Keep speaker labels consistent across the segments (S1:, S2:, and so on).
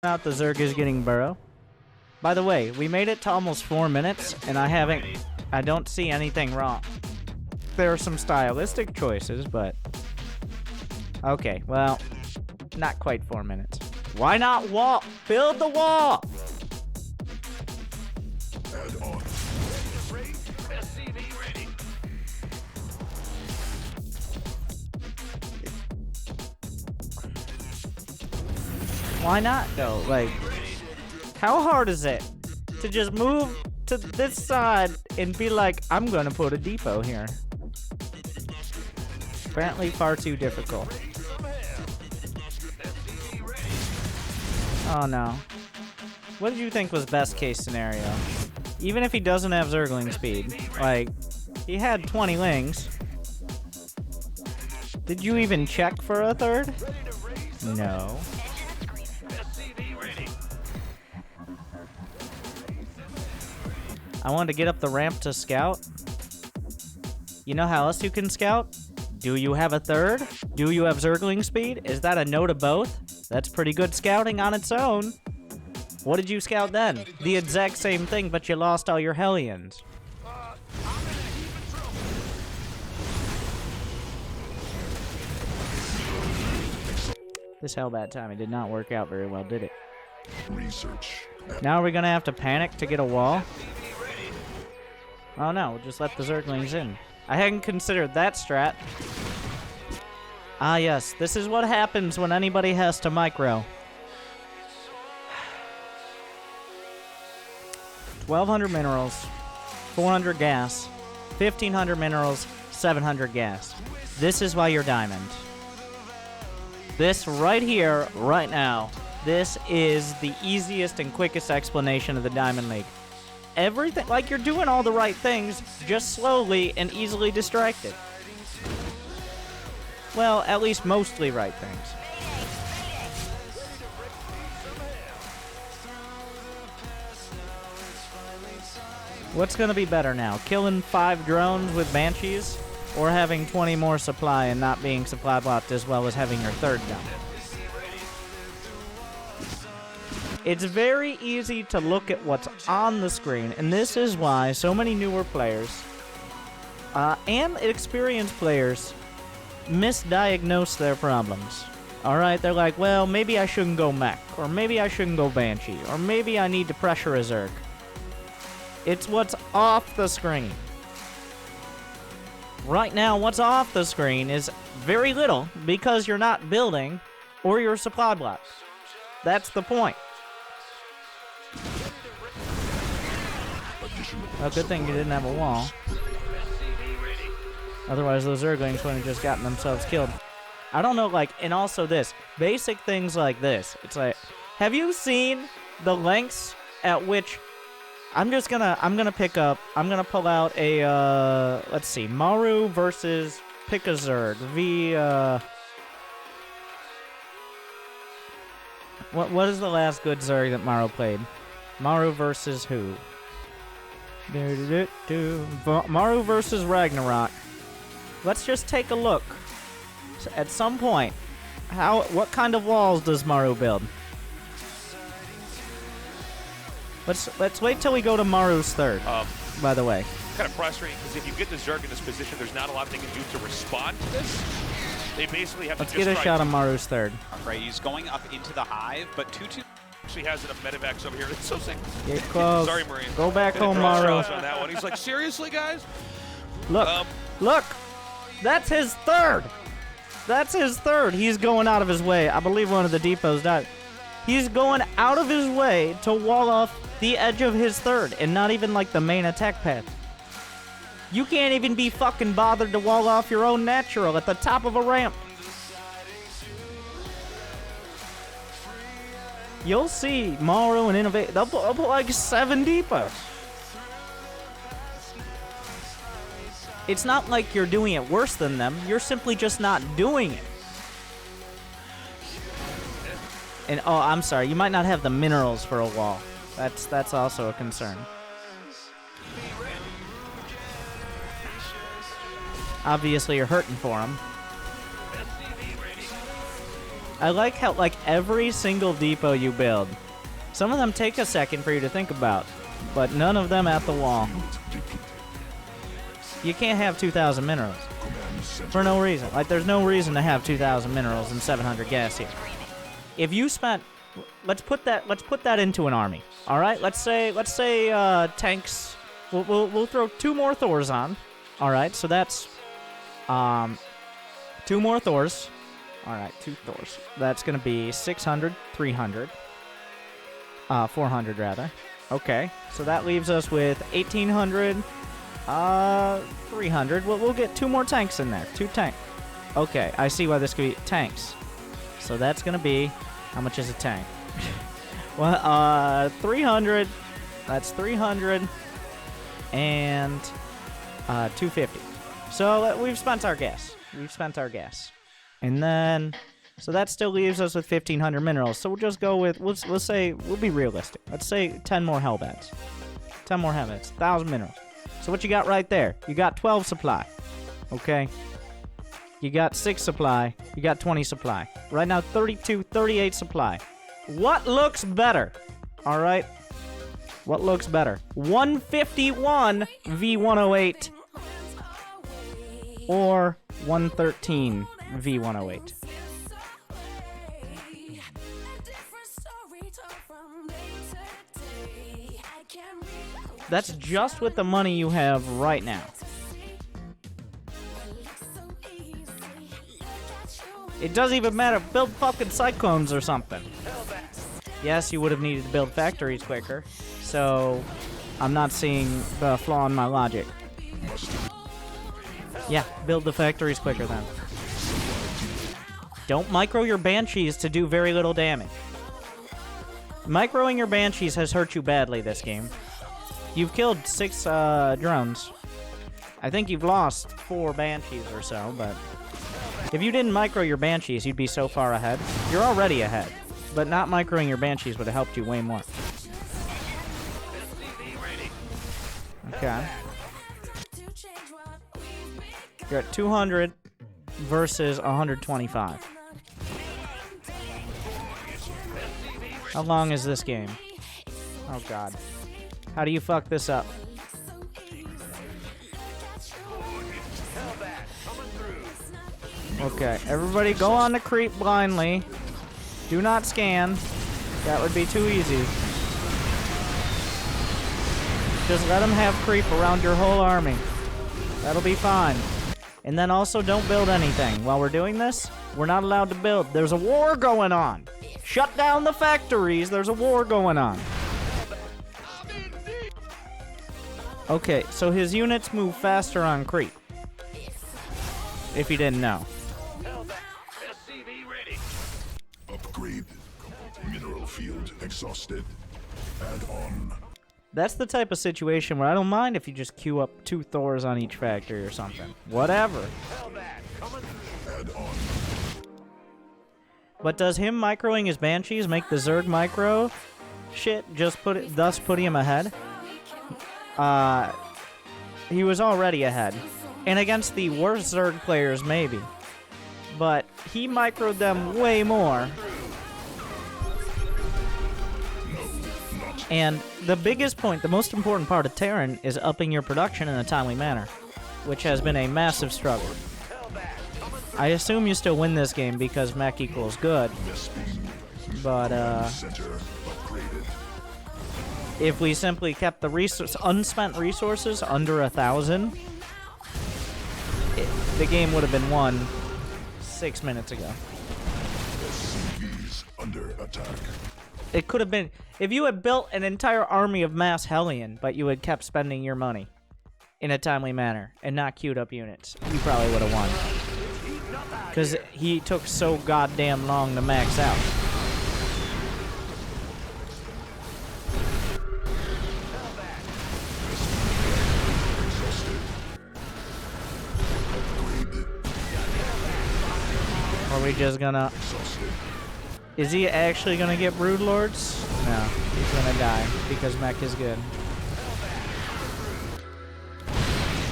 S1: Out the Zerg is getting burrow. By the way, we made it to almost 4 minutes, and I don't see anything wrong. There are some stylistic choices, but... Okay, well, not quite 4 minutes. Why not wall? Build the wall! Why not, though? Like, how hard is it to just move to this side and be like, I'm gonna put a depot here? Apparently far too difficult. Oh no. What did you think was best case scenario? Even if he doesn't have Zergling speed. Like, he had 20 lings. Did you even check for a third? No. I wanted to get up the ramp to scout. You know how else you can scout? Do you have a third? Do you have Zergling speed? Is that a no to both? That's pretty good scouting on its own. What did you scout then? The exact same thing, but you lost all your Hellions. This Hellbat timing did not work out very well, did it? Research. Now are we gonna have to panic to get a wall? Oh no, we'll just let the Zerglings in. I hadn't considered that strat. Ah yes, this is what happens when anybody has to micro. 1,200 minerals, 400 gas, 1,500 minerals, 700 gas. This is why you're diamond. This right here, right now, this is the easiest and quickest explanation of the Diamond League. Everything, like you're doing all the right things, just slowly and easily distracted. Well, at least mostly right things. What's gonna be better now? Killing 5 drones with Banshees? Or having 20 more supply and not being supply blocked as well as having your third down? It's very easy to look at what's on the screen, and this is why so many newer players and experienced players misdiagnose their problems. Alright, they're like, well, maybe I shouldn't go mech, or maybe I shouldn't go Banshee, or maybe I need to pressure a Zerg. It's what's off the screen. Right now, what's off the screen is very little because you're not building or your supply blocks. That's the point. Well, good thing you didn't have a wall. Otherwise, those Zerglings would have just gotten themselves killed. I don't know, like, and also this. Basic things like this. It's like, have you seen the lengths at which... I'm gonna pull out a, let's see, Maru versus pick a Zerg. What is the last good Zerg that Maru played? Maru versus who? Maru versus Ragnarok. Let's just take a look. So at some point, what kind of walls does Maru build? Let's wait till we go to Maru's third, by the way.
S2: Kind of frustrating, because if you get the Zerg in this position, there's not a lot they can do to respond to this. They basically have
S1: Let's
S2: to
S1: get a shot on Maru's third.
S3: Right, he's going up into the hive, but 2-2
S2: actually has enough medevacs over here. It's so sick.
S1: Get close.
S2: Sorry, Marine.
S1: Go back home, Maru.
S2: On that one. He's like, seriously, guys?
S1: Look, look. That's his third. That's his third. He's going out of his way. I believe one of the depots died. He's going out of his way to wall off the edge of his third, and not even like the main attack path. You can't even be fucking bothered to wall off your own natural at the top of a ramp. You'll see Maru and Innovate. They'll put like 7 depots. It's not like you're doing it worse than them. You're simply just not doing it. And oh, I'm sorry. You might not have the minerals for a wall. That's also a concern. Obviously, you're hurting for him. I like how, like, every single depot you build, some of them take a second for you to think about, but none of them at the wall. You can't have 2,000 minerals for no reason. Like, there's no reason to have 2,000 minerals and 700 gas here. If you spent, let's put that into an army. All right, let's say tanks. We'll throw 2 more Thors on. All right, so that's 2 more Thors. All right, 2 Thors. That's gonna be 600, 300, 400 rather. Okay, so that leaves us with 1,800, 300. We'll get 2 more tanks in there. 2 tanks. Okay, I see why this could be tanks. So that's gonna be, how much is a tank? Well, 300. That's 300 and 250. So we've spent our gas. And then, so that still leaves us with 1,500 minerals. So we'll just go with, let's say, we'll be realistic. Let's say 10 more hellbats. 10 more hellbats. 1,000 minerals. So what you got right there? You got 12 supply. Okay? You got 6 supply. You got 20 supply. Right now, 32, 38 supply. What looks better? All right? What looks better? 151 V108 or 113 V108? That's just with the money you have right now. It doesn't even matter. Build fucking cyclones or something. Yes, you would have needed to build factories quicker. So, I'm not seeing the flaw in my logic. Yeah, build the factories quicker then. Don't micro your banshees to do very little damage. Microing your banshees has hurt you badly this game. You've killed 6 drones. I think you've lost 4 banshees or so, but if you didn't micro your banshees, you'd be so far ahead. You're already ahead, but not microing your banshees would have helped you way more. Okay. You're at 200 versus 125. How long is this game? Oh, God. How do you fuck this up? Okay, everybody go on the creep blindly. Do not scan. That would be too easy. Just let them have creep around your whole army. That'll be fine. And then also don't build anything. While we're doing this, we're not allowed to build. There's a war going on. Shut down the factories. There's a war going on. Okay, so his units move faster on creep. If you didn't know.
S4: Upgrade. Mineral field exhausted. Add on.
S1: That's the type of situation where I don't mind if you just queue up 2 Thors on each factory or something. Whatever.
S4: Add on.
S1: But does him microing his banshees make the Zerg micro shit just thus putting him ahead? He was already ahead. And against the worst Zerg players, maybe. But he microed them way more. And the biggest point, the most important part of Terran is upping your production in a timely manner, which has been a massive struggle. I assume you still win this game because mech equals good, but if we simply kept the unspent resources under 1,000, the game would have been won 6 minutes ago.
S4: Under attack.
S1: It could have been, if you had built an entire army of mass Hellion, but you had kept spending your money in a timely manner and not queued up units, you probably would have won. Because he took so goddamn long to max out. Are we just gonna... Is he actually gonna get Brood Lords? No, he's gonna die because mech is good.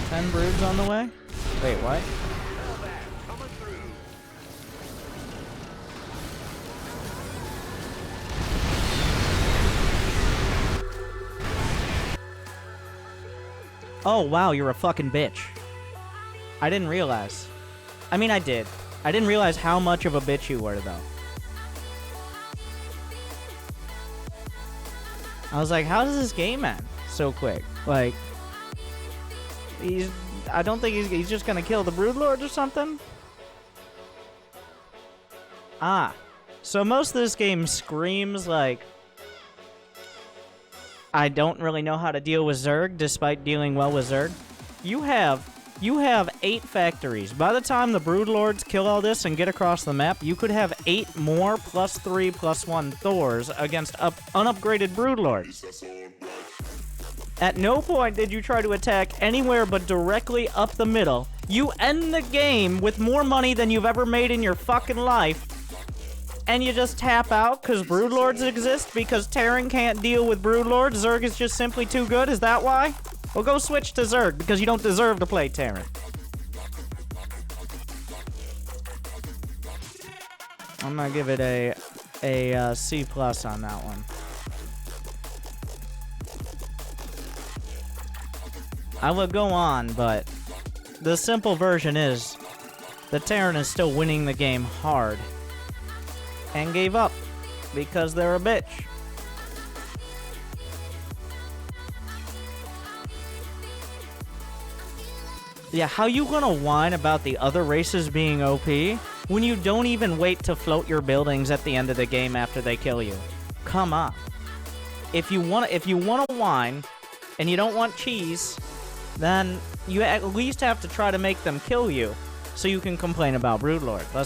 S1: 10 broods on the way? Wait, what? Oh, wow, you're a fucking bitch. I didn't realize. I mean, I did. I didn't realize how much of a bitch you were, though. I was like, how does this game end so quick? Like, I don't think he's just gonna kill the Broodlords or something? Ah. So most of this game screams like, I don't really know how to deal with Zerg, despite dealing well with Zerg. You have 8 factories. By the time the Broodlords kill all this and get across the map, you could have 8 more +3/+1 Thors against unupgraded Broodlords. At no point did you try to attack anywhere but directly up the middle. You end the game with more money than you've ever made in your fucking life. And you just tap out because Broodlords exist because Terran can't deal with Broodlords? Zerg is just simply too good? Is that why? Well, go switch to Zerg because you don't deserve to play Terran. I'm gonna give it a C+ on that one. I would go on, but the simple version is the Terran is still winning the game hard. And gave up because they're a bitch. Yeah, how you gonna whine about the other races being OP when you don't even wait to float your buildings at the end of the game after they kill you? Come on. If you wanna whine and you don't want cheese, then you at least have to try to make them kill you so you can complain about Broodlord.